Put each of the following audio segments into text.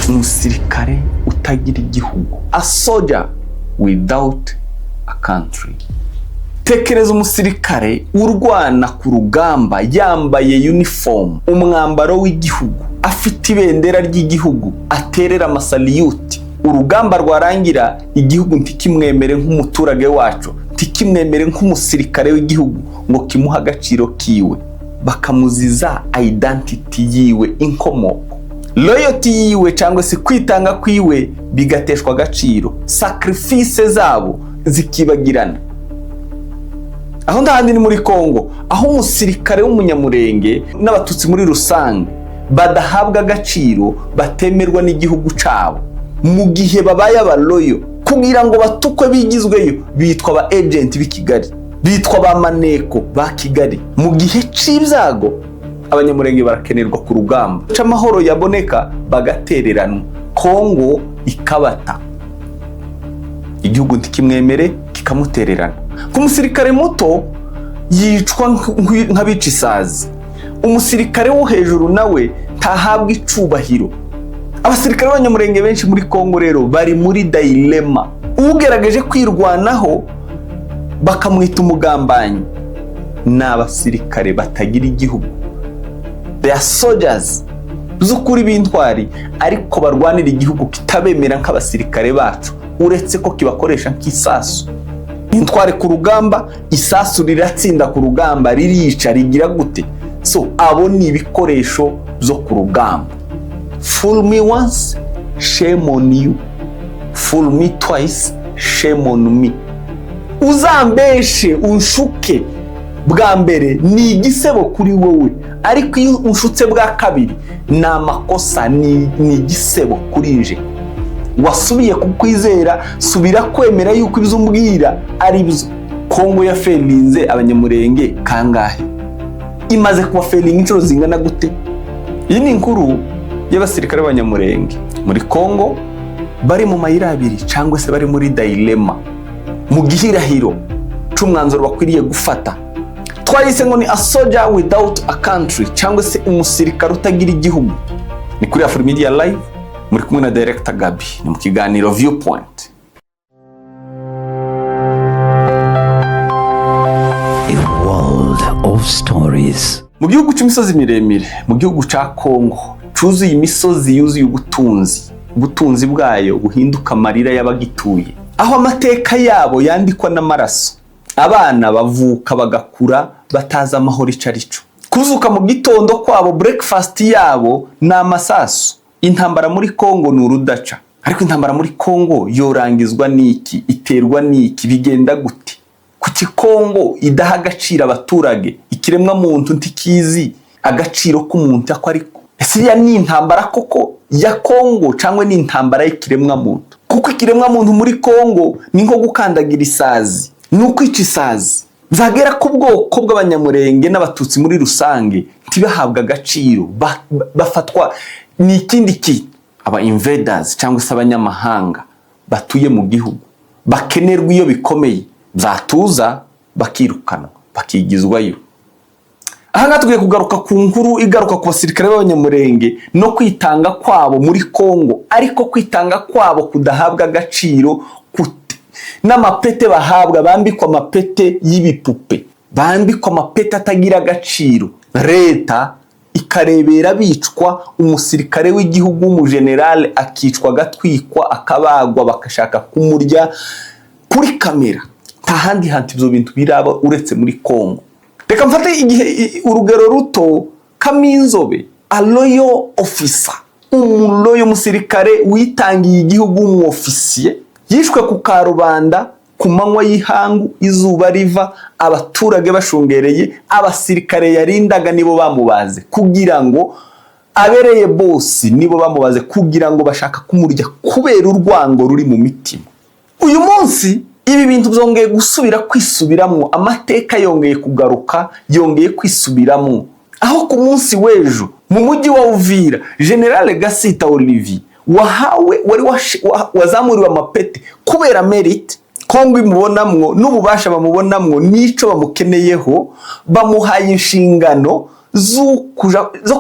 umusirikare utagira igihugu, a soldier without a country. Tekereza umusirikare urwana ku rugamba yambaye uniform, umwambaro w'igihugu, afite ibendera ry'igihugu, aterera amasaliyuti. Urugamba rwarangira igihugu ntikimwemere nk'umuturage wacu, ntikimwemere nk'umusirikare w'igihugu ngo kimuha agaciro kiwe, bakamuziza identity yiwe, inkomoko, loyalty yiwe cyangwa se kwitanga kwiwe bigateshwa agaciro, sacrifice zabo zikibagirana. Aho ndahandi ni muri Kongo, aho umusirikare w'umunyamurenge n'abatutsi muri rusange badahabwa agaciro, batemerwa n'igihugu cabo. Mu gihe babaye abaloyo kugira ngo batukwe bigizweyo, bitwa ba agent b'i Kigali, bitwa ba maneko ba Kigali. Mu gihe c'ibyago abanyamurenge barakenerwa ku rugamba c'amahoro yaboneka, bagatereranwa, Kongo ikabata, igihugu ntikimwemere kikamutererana. Ku musirikare muto yicwa nk'abica isazi, umusirikare wo hejuru nawe ntahabwa icubahiro. Abasirikare b'abanyamurenge benshi muri Kongo rero bari muri dilemma. Ugerageje kwirwanaho bakamwita umugambanyi. N'abasirikare batagira igihugu, they are soldiers z'ukuri b'intwari, ariko barwanira igihugu kitabemera nk'abasirikare bacu, uretse ko kibakoresha nk'isasu. Intwari ku rugamba, isasu riratsinda ku rugamba, ririca, rigira gute? So abo ni ibikoresho byo ku rugamba. Fool me once, shame on you. Fool me twice, shame on me. Uzambeshe unshuke bwa mbere ni igisebo kuri wowe, ariko iyo unshutse bwa kabiri ni amakosa, ni igisebo kuri nje. Wasubiye kukwizera, subira kwemera yuko ibyo umbwira ari byo. Kongo ya felinze abanyamurenge kangahe? Imaze kuba felinga inshuro zingana gute? Iyi ni inkuru y'abasirikare b'abanyamurenge muri Kongo bari mu mayira abiri cyangwa se bari muri dilemma, mu gihirahiro c'umwanzuro bakwiriye gufata. Twayise ngo ni a soldier without a country, cyangwa se umusirikare utagira igihugu. Ni kuri Afro Media Live, muri kumwe na Director Gabi, ni mu kiganiro Viewpoint. A world of stories. Mu gihugu c'imisozi miremire, mu gihugu ca Kongo, cuzuye imisozi yuzuye ubutunzi bwayo buhinduka amarira y'abagituye, aho amateka yabo yandikwa n'amaraso. Abana bavuka bagakura batazi amahoro icarico. Kuzuka mu gitondo kwabo, breakfast yabo ni amasasu. Intambara muri Kongo ni urudaca. Ariko intambara muri Kongo yorangizwa n'iki? Iterwa n'iki? Bigenda gute? Kuki Kongo idaha agaciro abaturage? Ikiremwa muntu ntikizi agaciro k'umuntu ako ariko. Ese ya ni intambara koko ya Kongo cyangwa ni intambara y'ikiremwa muntu? Kuko ikiremwa muntu muri Kongo ni nko gukandagira isazi, n'ukwica isazi. Byagera ku bwoko bw'abanyamurenge n'abatutsi muri rusange ntibahabwa agaciro, bafatwa ni ikindi kintu. Aba invaders cyangwa se abanyamahanga batuye mu gihugu bakenerwa iyo bikomeye, byatuza bakirukana, bakigizwayo. Aha ngaha tugiye kugaruka ku nkuru igaruka ku basirikare b'abanyamurenge no kwitanga kwabo muri Kongo, ariko kwitanga kwabo kudahabwa agaciro, n'amapete bahabwa, bambikwa amapete y'ibipupe, bambikwa amapete atagira agaciro. Leta ikarebera bicwa, umusirikare w'igihugu w'umugenerale akicwa, agatwikwa, akabagwa, bakashaka kumurya kuri kamera. Nta handi hantu ibyo bintu biraba uretse muri Kongo. Reka mfate urugero ruto, Kaminzobe, a loyal officer, umuloyo musirikare witangiye igihugu, umwofisiye, yishwe ku Karubanda ku manywa y'ihangu, izuba riva, abaturage bashungereye, abasirikare yarindaga nibo bamubaze kugira ngo abereye boss, nibo bamubaze kugira ngo bashaka kumurya kubera urwango ruri mu mitima. Uyu munsi ibi bintu byongeye gusubira kwisubiramo, amateka yongeye kugaruka, yongeye kwisubiramo. Aho ku munsi w'ejo mu mujyi wa Uvira, General Gasita Olivier wazamuriwe amapete kubera merit Kongo imubonamwo n'ububasha bamubonamwo nico bamukeneyeho, bamuhaye inshingano zo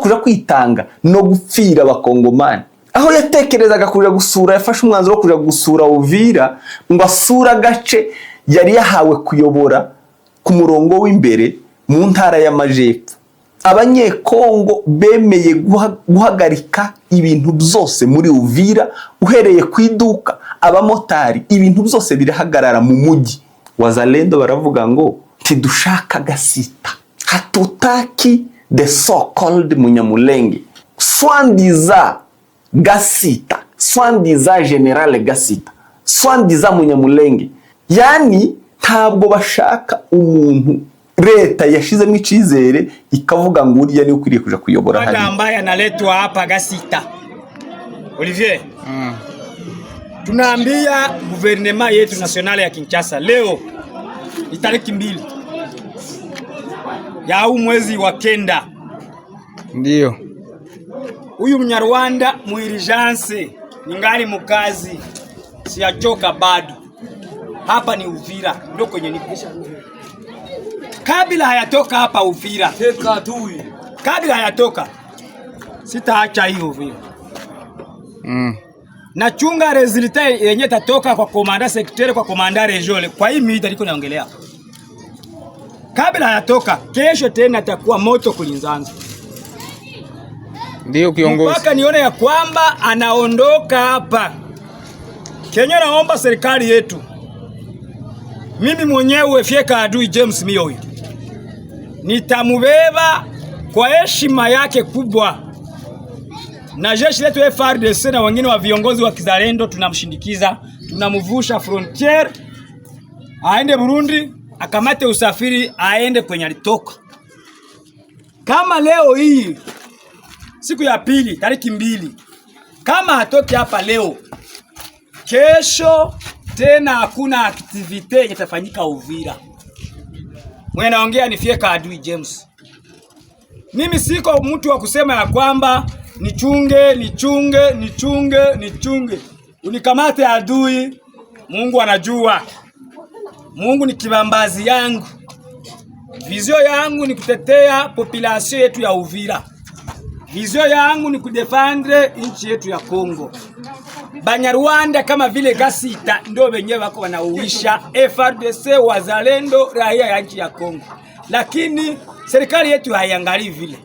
kuja kwitanga no gupfira abakongomani. aho yatekerezaga kuja gusura, yafashe umwanzuro wo kuja gusura Uvira ngo asura agace yari yahawe kuyobora ku murongo w'imbere mu ntara y'Amajepfo. Abanyekongo bemeye guhagarika ibintu byose muri Uvira, uhereye ku iduka, abamotari, ibintu byose birahagarara mu mujyi. Wazalendo baravuga ngo tidushaka Gasita, hatutaki the so called Munyamulenge, swandiza Gasita, swandiza General Gasita, swandiza Munyamulenge. Yani ntabwo bashaka umuntu leta yashizemo icizere ikavuga ngo uriya ni ukwiriye kuja kuyobora hali. Ambaye analetwa hapa Gasita. Olivier. Tunaambia guvernema yetu nationale ya Kinshasa leo ni tariki 2 ya huu mwezi wa 9. Ndio. Huyu Mnyarwanda muirijanse ningali mukazi, siachoka bado. Hapa ni Uvira, ndio kwenye nikisha. Kabla hayatoka hapa Uvira. Teka tu. Kabla hayatoka sitaacha hiyo Uvira. Nachunga resulta yenye tatoka kwa komanda sekretari, kwa komanda regional, kwa hii mita liko naongelea. Kabla hayatoka, kesho tena atakuwa moto kulinzanza. Ndio kiongozi. Mpaka nione ya kwamba anaondoka hapa. Kenya naomba serikali yetu. Mimi mwenyewe Fyeka Adui James Mioyo nitamubeba kwa heshima yake kubwa, na jeshi letu FARDC na wengine wa viongozi wa kizalendo tunamshindikiza, tunamvusha frontier aende Burundi, akamate usafiri aende kwenye alitoka. Kama leo hii siku ya pili tariki 2, kama hatoki hapa leo, kesho tena hakuna activity itafanyika Uvira. Mwenye naongea ni Fyeka Adui James. Mimi siko mtu wa kusema ya kwamba nichunge. Unikamate adui, Mungu anajua. Mungu ni kibambazi yangu. Vizio yangu ni kutetea population yetu ya Uvira. Vizio yangu ni kudefendre nchi yetu ya Kongo. Banyarwanda kama vile Gasita ndio wenyewe wako wanauisha FARDC, wazalendo, raia ya nchi ya Kongo. Lakini serikali yetu haiangalii vile.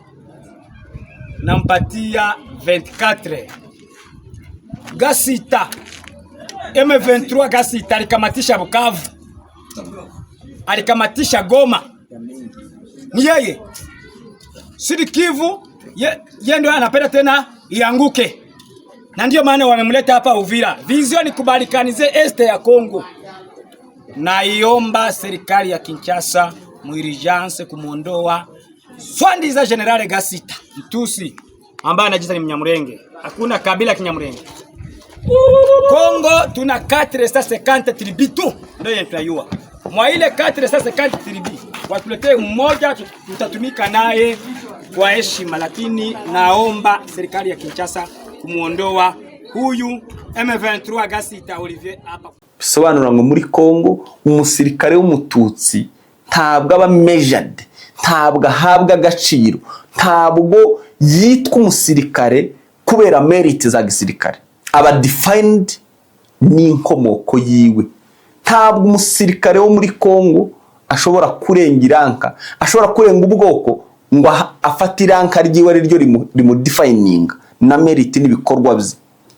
Nampatia 24 Gasita, M23 Gasita alikamatisha Bukavu, alikamatisha Goma. Ni yeye Sud Kivu, yeye ndio anapenda tena ianguke. Na ndio maana wamemleta hapa Uvira. Vision kubalikanize este ya Kongo. Na iomba serikali ya Kinshasa muirijanse kumuondoa swandiza General Gasita, Mtusi ambaye anajiita ni Mnyamulenge. Hakuna kabila Kinyamulenge. Kongo tuna 450 tribu tu ndio tunayua. Mwa ile 450 tribu watuletee mmoja, tutatumika naye kwa heshima, lakini naomba serikali ya Kinshasa kumuondoa huyu M23 Gasita Olivier hapa. Bisobanura ngo muri Kongo umusirikare w'umututsi ntabwo aba measured, ntabwo ahabwa agaciro, ntabwo yitwa umusirikare kubera merit za gisirikare, aba defined n'inkomoko yiwe. Ntabwo umusirikare wo muri Kongo ashobora kurenga iranka, ashobora kurenga ubwoko ngo afate iranka ryiwe ari ryo rimudefining na merit n'ibikorwa bye.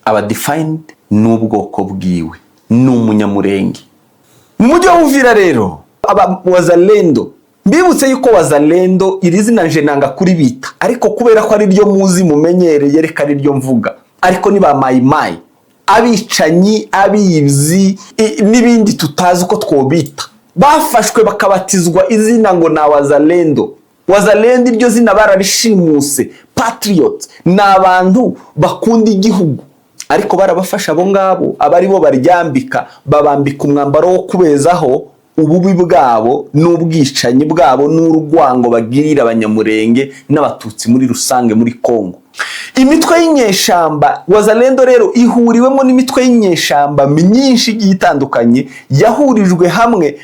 Aba defined n'ubwoko bwiwe, n'umunyamurenge. Mu mujyi wa Uvira rero aba wazalendo, mbibutse yuko wazalendo iri zina nje nanga kuri bita, ariko kubera ko ari ryo muzi mumenyereye reka ari ryo mvuga, ariko ni ba mayimayi, abicanyi, abibzi n'ibindi tutazi uko twobita, bafashwe bakabatizwa izina ngo na wazalendo. Wazalendo iryo zina bararishimuse, patriots, n'abantu bakunda igihugu, ariko barabafasha abo ngabo abari bo baryambika, babambika umwambaro wo kubezaho ububi bwabo n'ubwicanyi bwabo n'urugwango bagirira abanyamurenge n'abatutsi muri rusange muri Kongo. Imitwe y'inyeshamba wazalendo rero ihuriwemo n'imitwe y'inyeshamba myinshi itandukanye, yahurijwe hamwe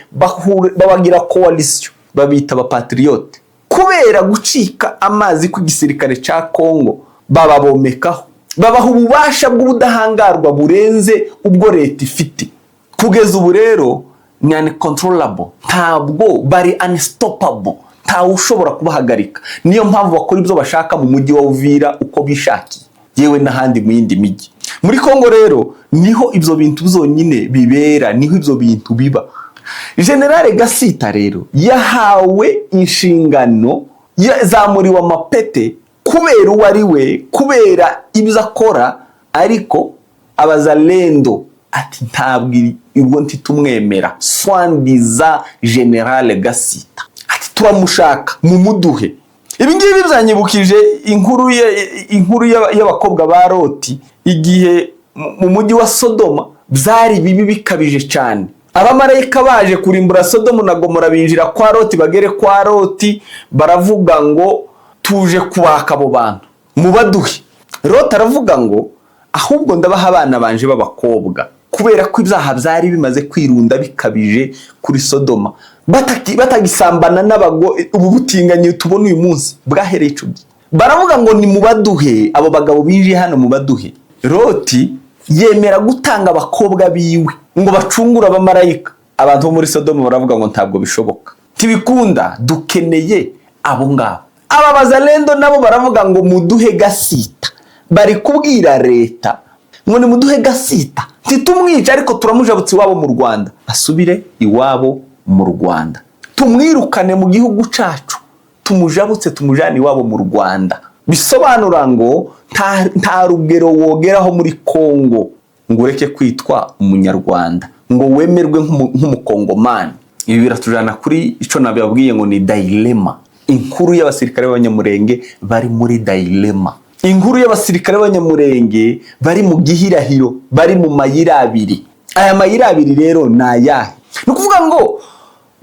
babagira coalition, babita abapatriote. Kubera gucika amazi ku gisirikare ca Kongo bababomekaho, babaha ububasha bw'ubudahangarwa burenze ubwo leta ifite. Kugeza ubu rero ni uncontrollable, ntabwo bari unstoppable, ntawe ushobora kubahagarika. Niyo mpamvu bakora ibyo bashaka mu mujyi wa Uvira uko bishakiye, yewe n'ahandi mu yindi mijyi. Muri Kongo rero niho ibyo bintu zonyine bibera, niho ibyo bintu biba. General Gasita rero yahawe inshingano, yazamuriwe amapete kubera uwo ari we, kubera ibyo akora, ariko abazalendo ati ntabwo ibwo ntitumwemera. Swandiza General Gasita ati turamushaka mu muduhe. Ibi ngibi byanyibukije inkuru y'abakobwa ba Loti igihe mu mujyi wa Sodoma byari bibi bikabije cyane. Abamarayika baje kurimbura Sodomu na Gomora binjira kwa Loti, bagere kwa Loti baravuga ngo tuje kubaka abo bantu mubaduhe. Loti aravuga ngo ahubwo ndabaha abana banje b'abakobwa, kubera ko ibyaha byari bimaze kwirunda bikabije kuri Sodoma, batagisambana n'abagore. Ubu butinganyi tubona uyu munsi bwahereye ico gihe, baravuga ngo ni mubaduhe abo bagabo binjiye hano mubaduhe. Loti yemera gutanga abakobwa biwe ngo bacungura abamarayika. Abantu bo muri Sodoma baravuga ngo ntabwo bishoboka, tibikunda, dukeneye abo ngabo. Aba bazalendo nabo baravuga ngo muduhe Gasita, bari kubwira leta ngo ni muduhe Gasita, titumwica ariko turamujabutse iwabo mu Rwanda, asubire iwabo mu Rwanda, tumwirukane mu gihugu cacu, tumujabutse tumujane iwabo mu Rwanda. Bisobanura ngo nta rugero wogeraho muri Kongo ngo ureke kwitwa umunyarwanda, ngo wemerwe nk'umukongomani. Ibi biratujana kuri ico nababwiye ngo ni dilemma. Inkuru y'abasirikare b'Abanyamurenge bari muri dilemma. Inkuru y'abasirikare b'Abanyamurenge bari mu gihirahiro, bari mu mayira abiri. Aya mayira abiri rero nayahe? Ni kuvuga ngo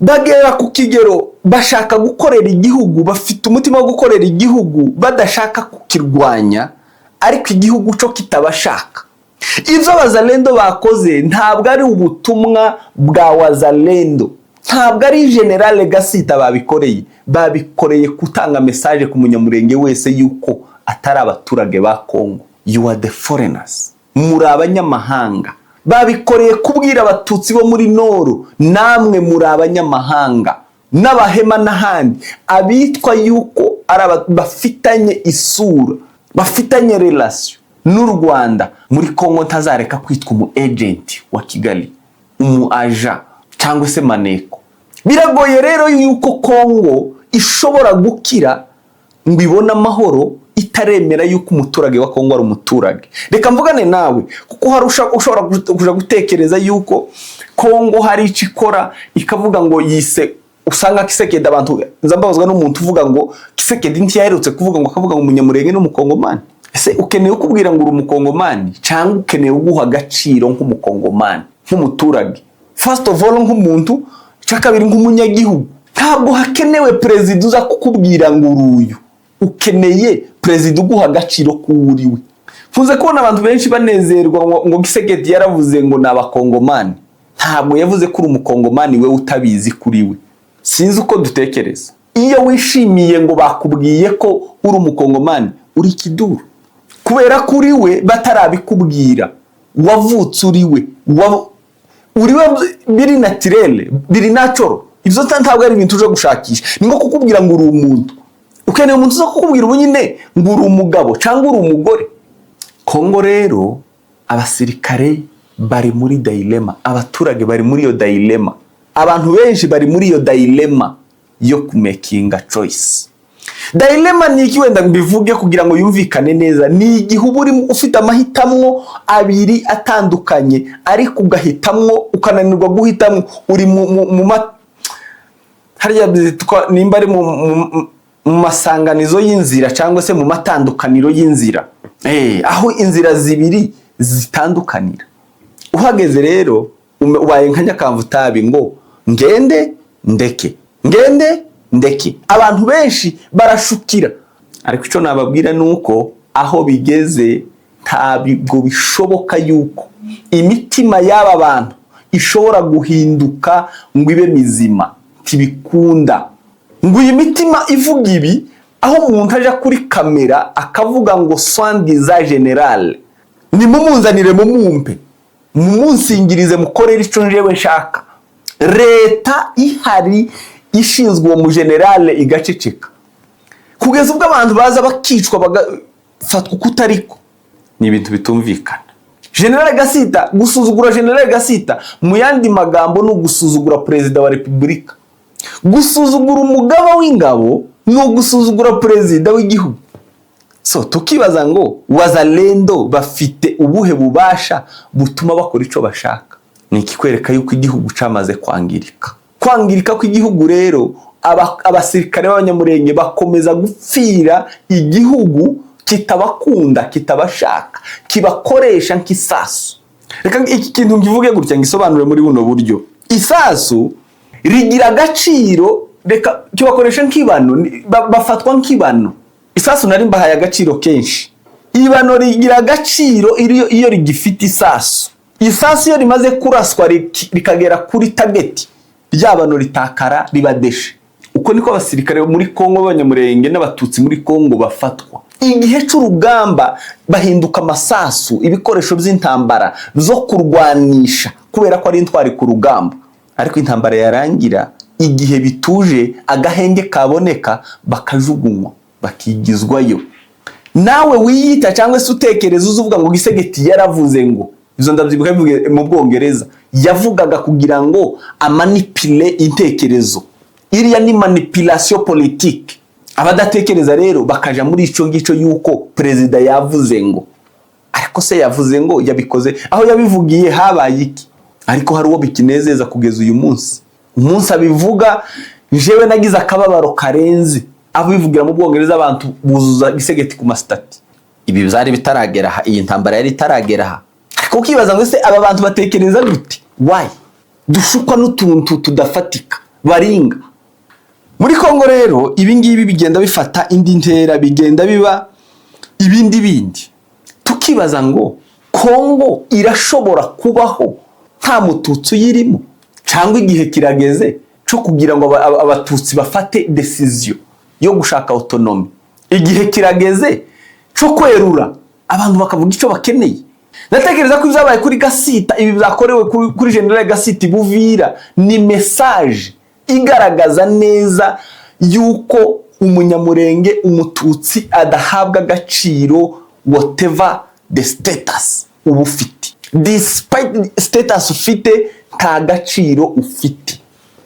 bagera ku kigero bashaka gukorera igihugu, bafite umutima wo gukorera igihugu, badashaka kukirwanya, ariko igihugu cyo kitabashaka. Ibyo abazalendo bakoze ntabwo ari ubutumwa bwa wazalendo, ntabwo ari General Gasita babikoreye gutanga message ku munyamurenge wese yuko atari abaturage ba Kongo. You are the foreigners, muri abanyamahanga. Babikoreye kubwira abatutsi bo muri Noro, namwe muri abanyamahanga, n'abahema n'ahandi, abitwa yuko bafitanye isura, bafitanye relation n'u Rwanda. Muri Kongo ntazareka kwitwa umu agent wa Kigali, umu aja cyangwa se maneko. Biragoye rero yuko Kongo ishobora gukira ngo ibone amahoro itaremera yuko umuturage wa Kongo ari umuturage. Reka mvugane nawe, kuko hari ushobora kuja gutekereza yuko Kongo hari icikora ikavuga ngo yise, usanga Kisekedi abantu nzambazwa n'umuntu uvuga ngo Kisekedi ntiyaherutse kuvuga ngo akavuga ngo umunyamurenge n'umukongomani. Ese ukeneye kubwira ngo uri umukongomani cyangwa ukeneye guha agaciro nk'umukongomani, nk'umuturage? First of all nk'umuntu, cyakabiri nk'umunyagihugu. Ntabwo hakenewe president uza kukubwira ngo uruyu, ukeneye president uguha agaciro kuwuriwe. Fuze kubona abantu benshi banezerwa ngo Kisekedi yaravuze ngo nabakongomani. Ntabwo yavuze ko uri umukongomani we utabizi kuri we. Sinzi uko dutekereza. Iyo wishimiye ngo bakubwiye ko uri umukongomani, uri kiduru, kubera kuri we batarabikubwira, wavutse uriwe, uriwe biri naturel, biri natural. Ibyo ntabwo ari ibintu uje gushakisha. Ni ngo kukubwira ngo uri umuntu, ukeneye umuntu uza kukubwira ubu nyine ngo uri umugabo cyangwa uri umugore. Kongo rero abasirikare bari muri dilemma, abaturage bari muri iyo dilemma, abantu benshi bari muri iyo dilemma yo kumakinga choice. Dilemma ni iki? Wenda mbivuge kugira ngo yumvikane neza. Ni igihe uba ufite amahitamo abiri atandukanye, ariko ugahitamwo ukananirwa guhitamwo. Uri mu harya nimba ari mu masanganizo y'inzira cyangwa se mu matandukaniro y'inzira, aho inzira zibiri zitandukanira. Uhageze rero ubaye nka Nyakamvutabi ngo ngende ndeke, ngende ndeke. Abantu benshi barashukira, ariko icyo nababwira nuko aho bigeze ntabwo bishoboka yuko imitima y'aba bantu ishobora guhinduka ngo ibe mizima. Tibikunda ngo iyi mitima ivuga ibi aho umuntu aja kuri kamera akavuga ngo swandiza general ni mumunzanire mumumpe mumunsingirize mukorera ico njewe nshaka. Leta ihari ishinzwe uwo mu general igaceceka kugeza ubwo abantu baza bakicwa bagafatwa kutariko. Ni ibintu bitumvikana. General Gasita, gusuzugura General Gasita mu yandi magambo no gusuzugura Perezida wa Repubulika. Gusuzugura umugaba w'ingabo no gusuzugura Perezida w'igihugu. So tukibaza ngo wazalendo bafite ubuhe bubasha butuma bakora ico bashaka? Ni ikikwereka yuko igihugu camaze kwangirika. Kwangirika kw'igihugu rero abasirikare b'abanyamurenge bakomeza gupfira igihugu kitabakunda, kitabashaka, kibakoresha nk'isasu. Reka iki kintu ngivuge gutya ngisobanure muri buno buryo. Isasu rigira agaciro, reka kibakoresha nk'ibano, bafatwa nk'ibano. Isasu nari mbahaye agaciro kenshi. Ibano rigira agaciro iyo rigifite isasu. Isasu iyo rimaze kuraswa rikagera kuri target, ryabano ritakara ribadeshe. Uko niko abasirikare muri Kongo b'abanyamurenge n'abatutsi muri Kongo bafatwa. Igihe c'urugamba bahinduka amasasu, ibikoresho by'intambara zo kurwanisha kubera ko ari intwari ku rugamba. Ariko intambara yarangira, igihe bituje agahenge kaboneka bakajugunywa, bakigizwayo. Nawe wiyita cyangwa se utekereza uzuvuga ngo Gisegeti yaravuze ngo, izo ndabyibuka bivuge mu Bwongereza, yavugaga kugira ngo amanipule intekerezo. Iriya ni manipulation politique. Abadatekereza rero bakaja muri ico ngico yuko perezida yavuze ngo. Ariko se yavuze ngo yabikoze aho yabivugiye habaye iki? Ariko hari uwo bikinezeza kugeza uyu munsi. Umunsi abivuga jewe nagize akababaro karenze. Abivugira mu Bwongereza abantu buzuza Gisegeti ku mastati. Ibi bizari bitaragera, iyi ntambara yari itaragera. Ariko kibaza ngo se aba bantu batekereza gute? Why? Dushukwa n'utuntu tudafatika, baringa. Muri Kongo rero ibingibi bigenda bifata indi ntera, bigenda biba ibindi bindi. Tukibaza ngo Kongo irashobora kubaho nta mututsi yirimo, cyangwa igihe kirageze cyo kugira ngo abatutsi bafate decision yo gushaka autonomy. Igihe kirageze cyo kwerura abantu bakavuga icyo bakeneye. Natekereza ko izabaye kuri Gasita, ibi byakorewe kuri General Gasita Buvira ni message igaragaza neza yuko umunyamurenge, umututsi adahabwa agaciro whatever the status ubufite. Despite status ufite nta gaciro ufite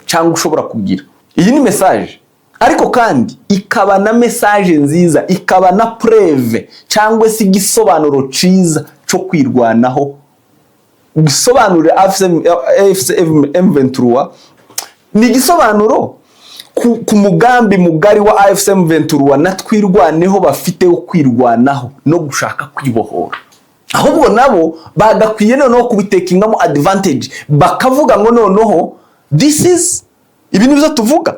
cyangwa ushobora kugira. Iyi ni message, ariko kandi ikaba na message nziza, ikaba na preuve cyangwa se igisobanuro ciza cyo kwirwanaho. Gisobanure AFC/M23 ni igisobanuro ku mugambi mugari wa AFC/M23 natwirwaneho bafite wo kwirwanaho no gushaka kwibohora. Ahubwo nabo bagakwiye noneho kubitekingamo advantage, bakavuga ngo noneho this is ibintu byo tuvuga,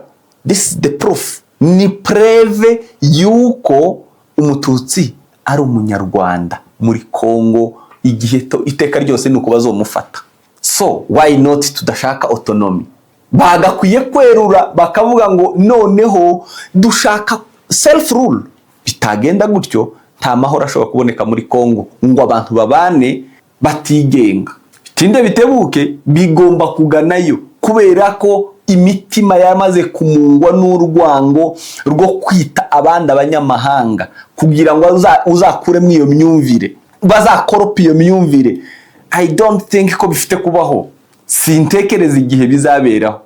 this is the proof, ni preve yuko umututsi ari umunyarwanda muri Kongo igihe iteka ryose nuko bazomufata. So why not tudashaka autonomy? Bagakwiye kwerura bakavuga ngo noneho dushaka self rule. Bitagenda gutyo nta mahoro ashobora kuboneka muri Kongo ngo abantu babane batigenga. Tinde bitebuke bigomba kuganayo kubera ko imitima yamaze kumungwa n'urwango rwo kwita abandi abanyamahanga kugira ngo uzakuremo iyo myumvire, bazakoropa iyo myumvire. I don't think ko bifite kubaho. Sintekereza igihe bizaberaho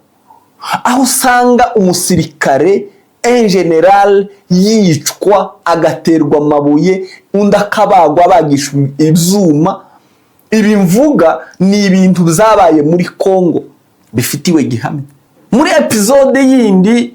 aho usanga umusirikare en general yicwa agaterwa amabuye undi akabagwa bagishwa ibyuma. Ibi mvuga ni ibintu byabaye muri Kongo bifitiwe gihamya. Muri episode yindi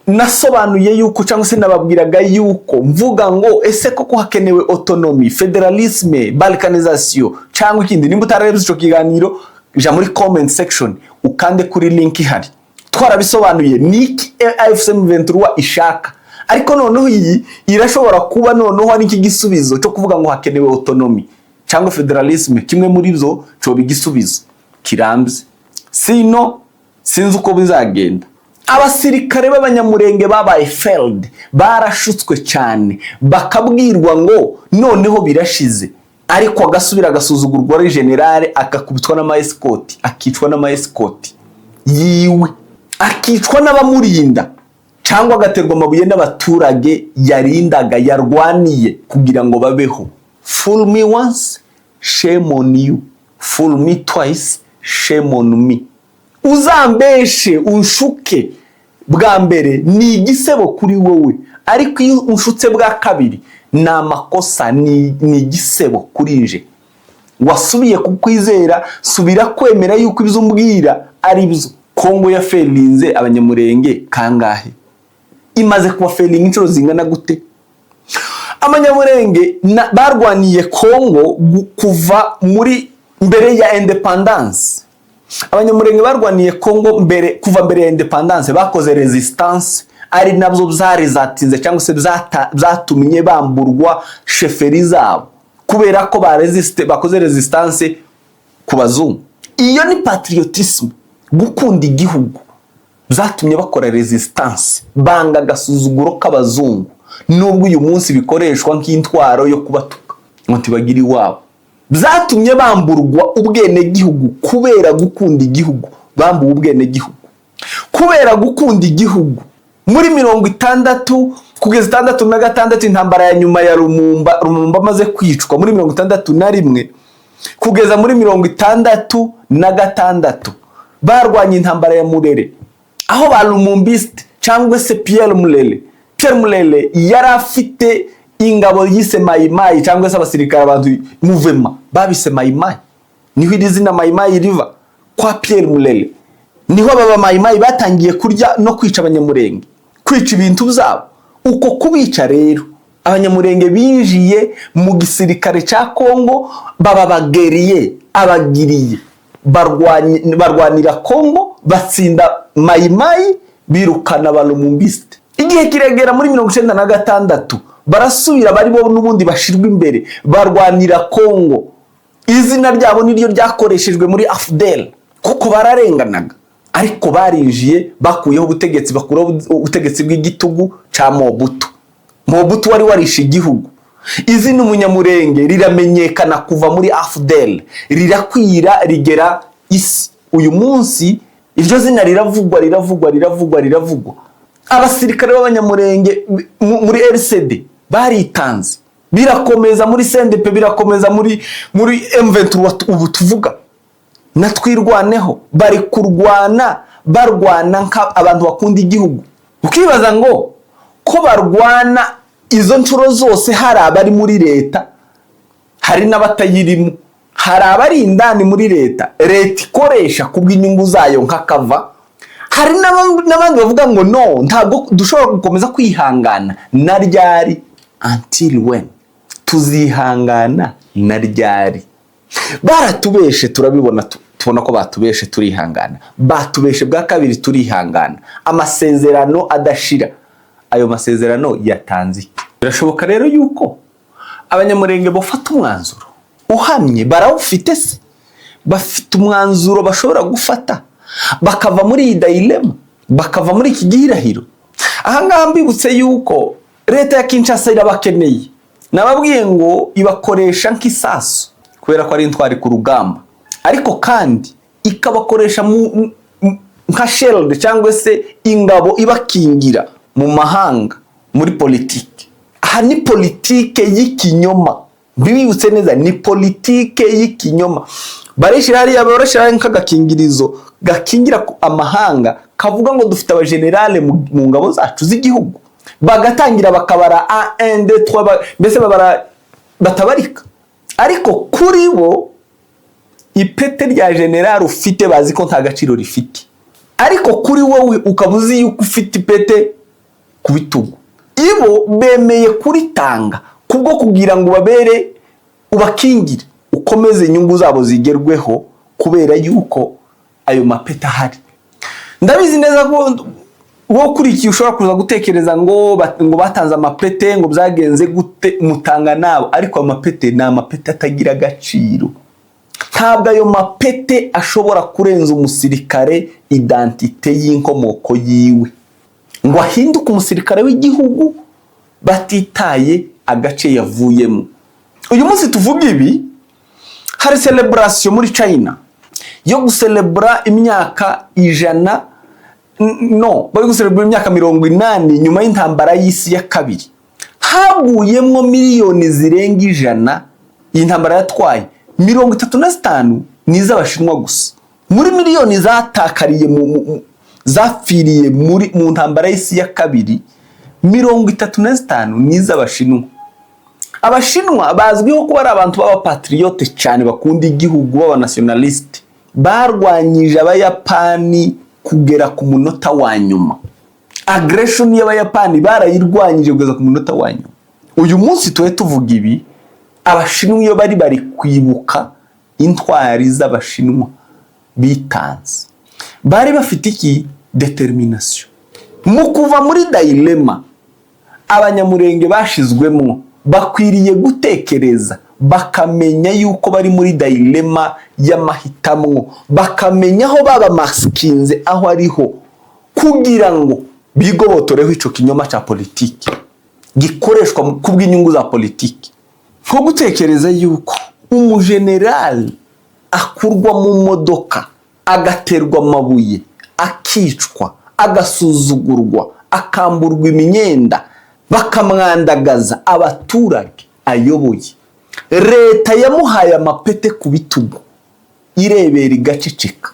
nasobanuye yuko cyangwa se nababwiraga yuko mvuga ngo ese koko hakenewe autonomy, federalisme, balkanisation cyangwa ikindi. Nimba utarebye ico kiganiro ja muri comment section ukande kuri link ihari. Twarabisobanuye niki AFC/M23 ishaka. Ariko noneho iyi irashobora kuba noneho ari iki gisubizo cyo kuvuga ngo hakenewe autonomy cyangwa federalisme, kimwe muri byo cyo bigisubizo kirambye. Sino sinzi uko bizagenda. abasirikare b'abanyamurenge babaye failed, barashutswe cyane, bakabwirwa ngo noneho birashize, ariko agasubira agasuzugurwa ari generale, akakubitwa n'amaescort, akicwa n'amaescort yiwe, akicwa n'abamurinda, cyangwa agaterwa amabuye n'abaturage yarindaga, yarwaniye kugira ngo babeho. Fool me once, shame on you. Fool me twice, shame on me. Uzambeshe unshuke bwa mbere ni igisebo kuri wowe, ariko iyo unshutse bwa kabiri ni amakosa, ni igisebo kuri nje. Wasubiye kukwizera, subira kwemera yuko ibyo umbwira ari byo. Kongo ya failinze abanyamurenge kangahe? Imaze kuba failing inshuro zingana gute? Abanyamurenge barwaniye Kongo kuva muri mbere ya independence. Abanyamurenge barwaniye Kongo kuva mbere ya independence, bakoze resistance, ari nabyo byari zatinze cyangwa se byatumye bamburwa sheferi zabo, kubera ko bakoze resistance ku bazungu. Iyo ni patriotisme, gukunda igihugu. Byatumye bakora resistance, banga agasuzuguro k'abazungu, nubwo uyu munsi bikoreshwa nk'intwaro yo kubatuka ngo ntibagire iwabo. Byatumye bamburwa ubwene gihugu kubera gukunda igihugu, bambuwe ubwene gihugu kubera gukunda igihugu. Muri 60 kugeza 66 intambara ya nyuma ya Lumumba amaze kwicwa muri 61 kugeza muri 66 barwanye intambara ya Murere, aho ba Lumumbiste cyangwa se Pierre Mulele yari afite ingabo yise Mayimayi cyangwa se abasirikare abantu Muvema babise Mayimayi. Niho iri zina Mayimayi riva kwa Pierre Mulele. Niho baba Mayimayi batangiye kurya no kwica abanyamurenge, kwica ibintu byabo. Uko kubica rero abanyamurenge binjiye mu gisirikare cya Kongo, baba bageriye, abagiriye, barwanira Kongo, batsinda Mayimayi, birukana ba Lumumbiste. Igihe kiregera muri 96 barasubira, bari bo n'ubundi bashirwa imbere, barwanira Kongo. Izina ryabo niryo ryakoreshejwe muri AFDL kuko bararenganaga, ariko barinjiye bakuyeho ubutegetsi, bakuraho ubutegetsi bw'igitugu ca Mobutu wari warishe igihugu. Izina umunyamurenge riramenyekana kuva muri AFDL, rirakwira rigera isi. Uyu munsi iryo zina riravugwa. Abasirikare b'abanyamurenge muri RCD baritanze, birakomeza muri CNDP, birakomeza muri M23. Ubu tuvuga natwirwaneho, bari kurwana, barwana nk'abantu bakunda igihugu. Ukibaza ngo ko barwana izo ncuro zose, hari abari muri leta, hari n'abatayirimo, hari abari indani muri leta ikoresha kubw'inyungu zayo nk'akava, hari n'abandi bavuga ngo no, ntabwo dushobora gukomeza kwihangana. Na ryari? Until when? Tuzihangana na ryari? Baratubeshe, turabibona, tubona ko batubeshe, turihangana. Batubeshe bwa kabiri, turihangana. Amasezerano adashira, ayo masezerano yatanze. Birashoboka rero yuko abanyamurenge bafata umwanzuro uhamye, barawufite se, bafite umwanzuro bashobora gufata, bakava muri iyi dilema, bakava muri iki gihirahiro. Ahangaha mbibutse yuko leta ya Kinshasa irabakeneye. Nababwiye ngo ibakoresha nk'isasu kubera ko ari intwari ku rugamba, ariko kandi ikabakoresha nka shield cyangwa se ingabo ibakingira mu mahanga, muri politike. Aha ni politike y'ikinyoma, bibibutse neza, ni politike y'ikinyoma. Barishira hariya, barashira nk'agakingirizo gakingira amahanga, kavuga ngo dufite abagenerale mu ngabo zacu z'igihugu, bagatangira bakabara 1 2 3, mbese batabarika. Ariko kuri bo ipete rya general ufite bazi ko nta gaciro rifite, ariko kuri wowe ukabuzi yuko ufite ipete ku bitugu. Ibo bemeye kuritanga kubwo kugira ngo babere ubakingire, ukomeze inyungu zabo zigerweho, kubera yuko ayo mapeta hari. Ndabizi neza ko wo kurikiye ushobora kuza gutekereza ngo batanze amapete, ngo byagenze gute, mutanga nabo, ariko amapete ni amapete atagira agaciro. ntabwo ayo mapete ashobora kurenza umusirikare identite y'inkomoko yiwe ngo ahinduke umusirikare w'igihugu batitaye agace yavuyemo. Uyu munsi tuvuga ibi, hari celebration muri China yo gucelebra imyaka 100, bari gucelebra imyaka 80 nyuma y'intambara y'isi ya kabiri. Haguyemwo miliyoni zirenga 100 y'intambara yatwaye 35 n'iz'abashinwa gusa. Muri miliyoni zatakariye zafiriye mu ntambara y'isi ya kabiri 35 n'iz'abashinwa. Abashinwa bazwiho kuba ari abantu b'abapatriote cyane bakunda igihugu, b'aba nationaliste. Barwanyije abayapani kugera ku munota wa nyuma. Aggression y'abayapani barayirwanyije kugeza ku munota wa nyuma. Uyu munsi tuvuga ibi, abashinwa iyo bari kwibuka intwari z'abashinwa bitanze, bari bafite iki? Determination. Mu kuva muri dilemma abanyamurenge bashizwemo, bakwiriye gutekereza bakamenya yuko bari muri dilemma y'amahitamwo, bakamenya aho baba maskinze aho ariho, kugira ngo bigobotoreho ico kinyoma cha politiki gikoreshwa kubw'inyungu za politiki. Nko gutekereza yuko umugeneral akurwa mu modoka, agaterwa amabuye, akicwa, agasuzugurwa, akamburwa imyenda, bakamwandagaza abaturage ayoboye. Leta yamuhaye amapete ku bitugu, irebera igaceceka.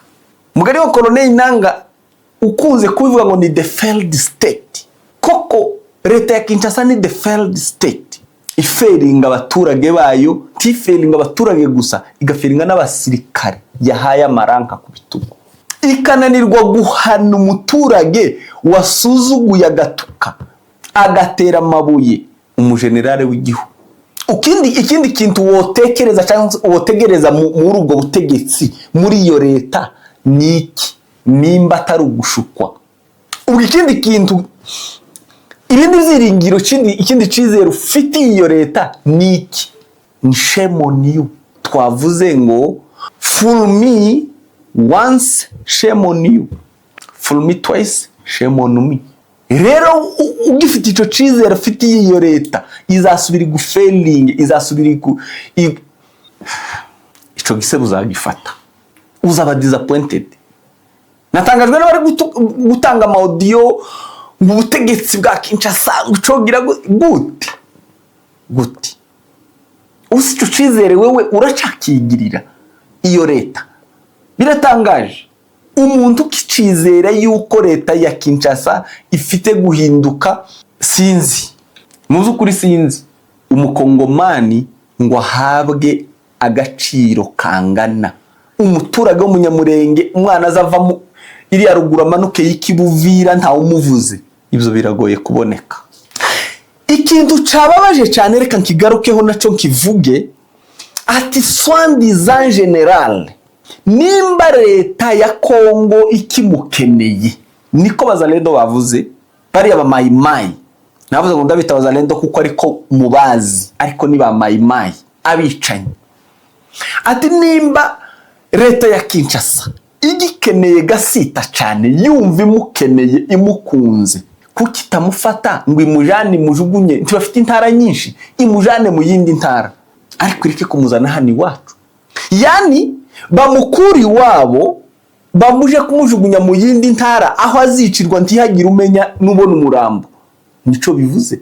Mugari wa Colonel Nanga ukunze kubivuga ngo ni the failed state. Koko leta ya Kinshasa ni the failed state. Iferinga abaturage bayo, tiferinga abaturage gusa, igaferinga n'abasirikare yahaye amaranka ku bitugu. Ikananirwa guhana umuturage wasuzuguye agatuka, agatera amabuye umugenerale w'igihugu. Ikindi kintu wotekereza cyangwa wotegereza muri ubwo butegetsi, muri iyo leta niki? Nimba atari ugushukwa. Ubwo ikindi kintu, ibindi ziringiro, ikindi cizero ufite iyo leta niki? Ni shame on you. Twavuze ngo fool me once, shame on you. Fool me twice, shame on me. Rero ugifite ico cizero ufite iyo leta, izasubira gufailing, izasubira ico gisebo uzagifata, uzaba disappointed. Natangajwe n'abari gutanga ama audio mu butegetsi bwa Kinshasa ucogira gute usi ico cizere wewe uracakigirira iyo leta. Biratangaje umuntu kicizera yuko leta ya Kinshasa ifite guhinduka. Sinzi, muzukuri sinzi umukongomani ngo ahabwe agaciro kangana umuturage w'umunyamurenge, umwana azavamo iri ya ruguru amanuke y'ikibuvira nta umuvuze. Ibyo biragoye kuboneka. Ikintu cababaje cyane, reka nkigarukeho naco nkivuge, ati soi-disant general, nimba leta ya Kongo ikimukeneye, niko bazalendo bavuze, bari aba mayimayi. Navuze ngo ndabita bazalendo kuko ariko mubazi, ariko ni ba mayimayi abicanyi. Ati nimba leta ya Kinshasa igikeneye gasita cyane, yumva imukeneye, imukunze, kuki itamufata ngo imujane mujugunye? Ntibafite intara nyinshi, imujane mu yindi ntara, ariko ireke kumuzana hano iwacu. Yani bamukuri iwabo, bamuje kumujugunya mu yindi ntara aho azicirwa ntihagire umenya n'ubona umurambo. Nico bivuze.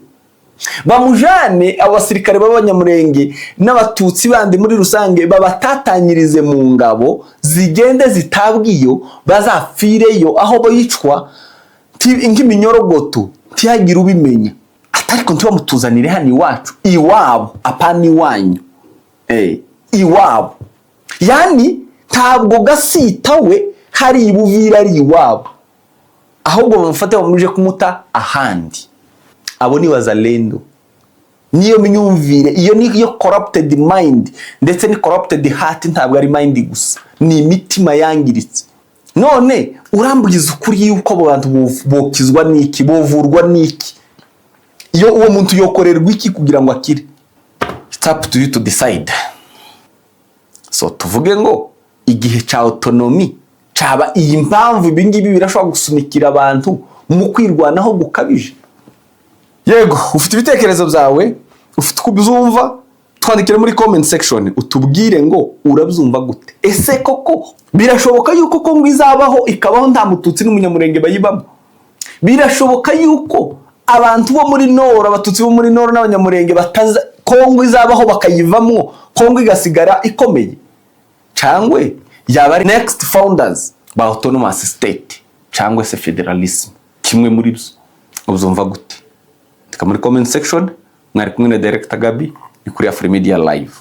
Bamujane abasirikare b'abanyamurenge n'abatutsi bandi muri rusange, babatatanyirize mu ngabo, zigende zitabwiyo, bazafireyo aho bayicwa nk'iminyorogoto ntihagire ubimenya. Atariko ntibamutuzanire hano iwacu, iwabo, apana iwanyu. Iwabo. Yani ntabwo gasita we hari ibuvira ari iwabo, ahubwo bamufate bamuje kumuta ahandi. Abo ni bazalendo. Niyo myumvire, iyo niyo corrupted mind, ndetse ni corrupted heart. Ntabwo ari mind gusa, ni imitima yangiritse. None urambugiza ukuri yuko abo bantu bokizwa niki, bovurwa niki? Iyo uwo muntu yokorerwa iki kugira ngo akire? It's up to you to decide. So tuvuge ngo igihe cya autonomy caba iyi mpamvu ibingibi birashobora gusunikira abantu mu kwirwanaho gukabije. Yego, ufite ibitekerezo byawe, ufite kubyumva, twandikire muri comment section utubwire ngo urabyumva gute. Ese koko birashoboka yuko Kongo izabaho ikabaho nta mututsi n'umunyamurenge bayibamo? Birashoboka yuko abantu bo muri Nord, abatutsi bo muri Nord n'abanyamurenge bataza Kongo izabaho bakayivamwo, Kongo igasigara ikomeye? Cyangwe yaba ari next founders ba autonomous state cyangwa se federalism? Kimwe muri byo uzumva gute? Tika muri comment section. Mwari kumwe na Director Gabi ni kuri Afrimedia Live.